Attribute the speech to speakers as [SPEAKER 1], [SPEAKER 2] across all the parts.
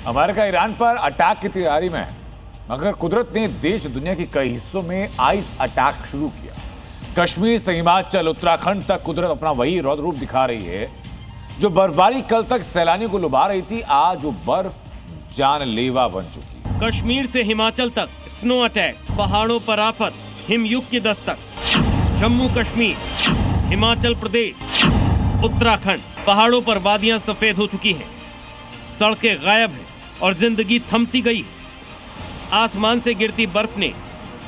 [SPEAKER 1] America Iran पर attack की तैयारी में है, मगर कुदरत ने देश दुनिया के कई हिस्सों में आइस अटैक शुरू किया। कश्मीर से हिमाचल उत्तराखंड तक कुदरत अपना वही रौद्र रूप दिखा रही है। जो बर्फबारी कल तक सैलानियों को लुभा रही थी, आज वो बर्फ जानलेवा बन चुकी।
[SPEAKER 2] कश्मीर से हिमाचल तक स्नो अटैक, पहाड़ों पर आफत, हिमयुग की दस्तक। जम्मू कश्मीर, हिमाचल प्रदेश, उत्तराखंड, पहाड़ों पर वादियां सफेद हो चुकी हैं, सड़कें गायब हैं और जिंदगी थमसी गई है। आसमान से गिरती बर्फ ने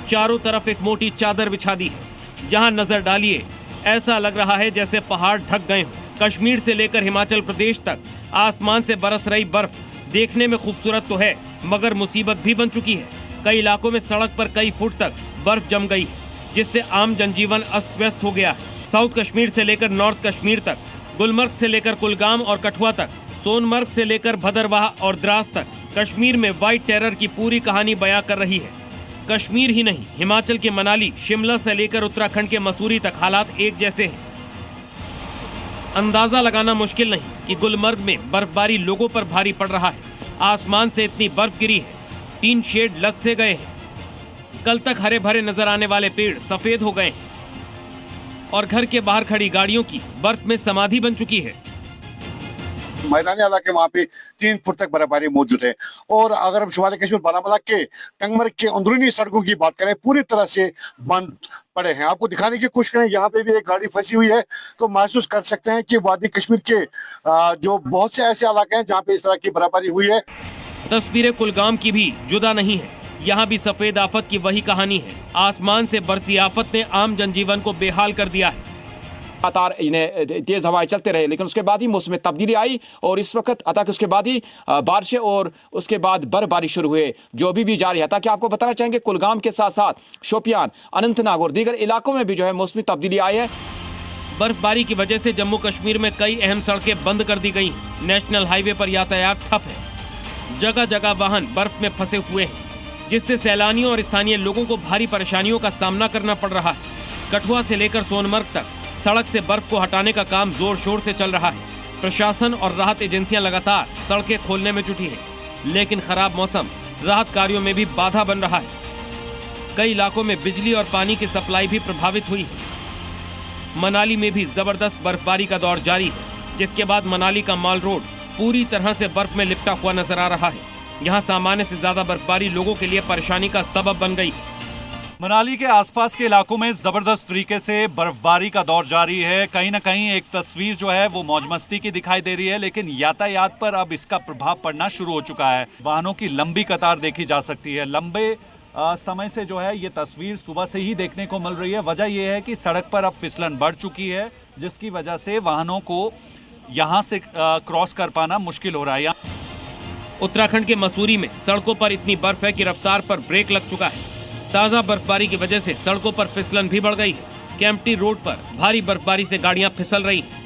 [SPEAKER 2] चारों तरफ एक मोटी चादर बिछा दी है। जहां नजर डालिए ऐसा लग रहा है जैसे पहाड़ ढक गए हों। कश्मीर से लेकर हिमाचल प्रदेश तक आसमान से बरस रही बर्फ देखने में खूबसूरत तो है, मगर मुसीबत भी बन चुकी है। कई इलाकों में सड़क पर कई फुट तक बर्फ जम गई है, जिससे आम जनजीवन अस्त व्यस्त हो गया है। साउथ कश्मीर से लेकर नॉर्थ कश्मीर तक, गुलमर्ग से लेकर कुलगाम और कठुआ तक, सोनमर्ग से लेकर भदरवाह और द्रास तक, कश्मीर में व्हाइट टेरर की पूरी कहानी बयां कर रही है। कश्मीर ही नहीं, हिमाचल के मनाली, शिमला से लेकर उत्तराखंड के मसूरी तक हालात एक जैसे हैं। अंदाजा लगाना मुश्किल नहीं कि गुलमर्ग में बर्फबारी लोगों पर भारी पड़ रहा है। आसमान से इतनी बर्फ गिरी है, टीन शेड लग से गए हैं। कल तक हरे भरे नजर आने वाले पेड़ सफेद हो गए हैं और घर के बाहर खड़ी गाड़ियों की बर्फ में समाधि बन चुकी है।
[SPEAKER 3] मैदानी इलाके वहाँ पे 3 फुट तक बर्फबारी मौजूद है। और अगर हम शुमाली कश्मीर बारामूला के टंगमर्ग के अंदरूनी सड़कों की बात करें, पूरी तरह से बंद पड़े हैं। आपको दिखाने की कोशिश करें, यहाँ पे भी एक गाड़ी फंसी हुई है, तो महसूस कर सकते हैं कि वादी कश्मीर के जो बहुत से ऐसे इलाके हैं जहाँ पे इस तरह की बर्फबारी हुई है।
[SPEAKER 2] तस्वीरें कुलगाम की भी जुदा नहीं है। यहाँ भी सफेद आफत की वही कहानी है। आसमान से बरसी आफत ने आम जनजीवन को बेहाल कर दिया है।
[SPEAKER 4] लगातार इन्हें तेज हवाएं चलते रहे, लेकिन उसके बाद ही मौसम में तब्दीली आई और इस वक्त अतः उसके बाद ही बारिशें और उसके बाद बर्फबारी शुरू हुए, जो अभी जारी है। ताकि आपको बताना चाहेंगे कुलगाम के साथ साथ शोपियान, अनंतनाग और दीगर इलाकों में भी जो है मौसमी तब्दीली आई है।
[SPEAKER 2] बर्फबारी की वजह से जम्मू कश्मीर में कई अहम सड़कें बंद कर दी गई। नेशनल हाईवे पर यातायात ठप है। जगह जगह वाहन बर्फ में फंसे हुए हैं, जिससे सैलानियों और स्थानीय लोगों को भारी परेशानियों का सामना करना पड़ रहा है। कठुआ से लेकर सोनमर्ग तक सड़क से बर्फ को हटाने का काम जोर शोर से चल रहा है। प्रशासन और राहत एजेंसियां लगातार सड़कें खोलने में जुटी हैं, लेकिन खराब मौसम राहत कार्यों में भी बाधा बन रहा है। कई इलाकों में बिजली और पानी की सप्लाई भी प्रभावित हुई है। मनाली में भी जबरदस्त बर्फबारी का दौर जारी है, जिसके बाद मनाली का माल रोड पूरी तरह से बर्फ में लिपटा हुआ नजर आ रहा है। यहाँ सामान्य से ज्यादा बर्फबारी लोगों के लिए परेशानी का सबब बन गई।
[SPEAKER 5] मनाली के आसपास के इलाकों में जबरदस्त तरीके से बर्फबारी का दौर जारी है। कहीं ना कहीं एक तस्वीर जो है वो मौज मस्ती की दिखाई दे रही है, लेकिन यातायात पर अब इसका प्रभाव पड़ना शुरू हो चुका है। वाहनों की लंबी कतार देखी जा सकती है। लंबे समय से जो है ये तस्वीर सुबह से ही देखने को मिल रही है। वजह यह है कि सड़क पर अब फिसलन बढ़ चुकी है, जिसकी वजह से वाहनों को यहाँ से क्रॉस कर पाना मुश्किल हो रहा है।
[SPEAKER 2] उत्तराखंड के मसूरी में सड़कों पर इतनी बर्फ है कि रफ्तार पर ब्रेक लग चुका है। ताजा बर्फबारी की वजह से सड़कों पर फिसलन भी बढ़ गई है। केम्प्टी रोड पर भारी बर्फबारी से गाड़ियां फिसल रही हैं।